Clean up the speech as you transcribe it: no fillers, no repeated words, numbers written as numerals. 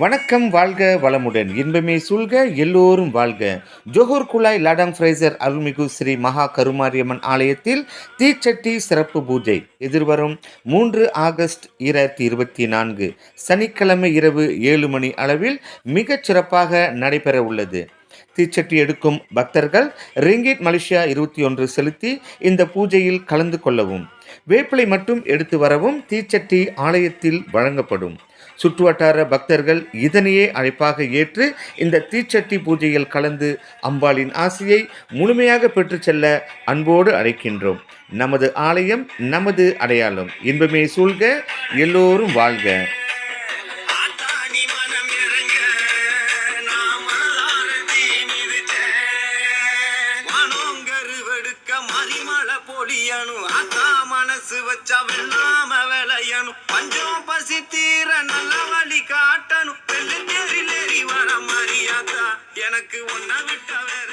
வணக்கம், வாழ்க வளமுடன், இன்பமே சூழ்க, எல்லோரும் வாழ்க. ஜோஹர் குழாய் லாடாங் ஃப்ரேசர் அருள்மிகு ஸ்ரீ மகா கருமாரியம்மன் ஆலயத்தில் தீச்சட்டி சிறப்பு பூஜை எதிர்வரும் 3 ஆகஸ்ட் 2024 சனிக்கிழமை இரவு 7 மணி அளவில் மிகச் சிறப்பாக நடைபெற உள்ளது. தீச்சட்டி எடுக்கும் பக்தர்கள் ரிங்கிட் மலேசியா 21 செலுத்தி இந்த பூஜையில் கலந்து கொள்ளவும். வேப்பிலை மட்டும் எடுத்து வரவும் தீச்சட்டி ஆலயத்தில் வழங்கப்படும். சுற்றுவட்டார பக்தர்கள் இதனையே அழைப்பாக ஏற்று இந்த தீச்சட்டி பூஜையில் கலந்து அம்பாளின் ஆசியை முழுமையாக பெற்று செல்ல அன்போடு அழைக்கின்றோம். நமது ஆலயம், நமது அடையாளம். இன்பமே சூழ்க, எல்லோரும் வாழ்க. மனசு வச்சா வெள்ளாம விளையணும், பஞ்சம் பசி தீர நல்ல வழி காட்டணும், வெள்ளி வர மாதிரியாத்தா எனக்கு ஒன்ன விட்ட வேற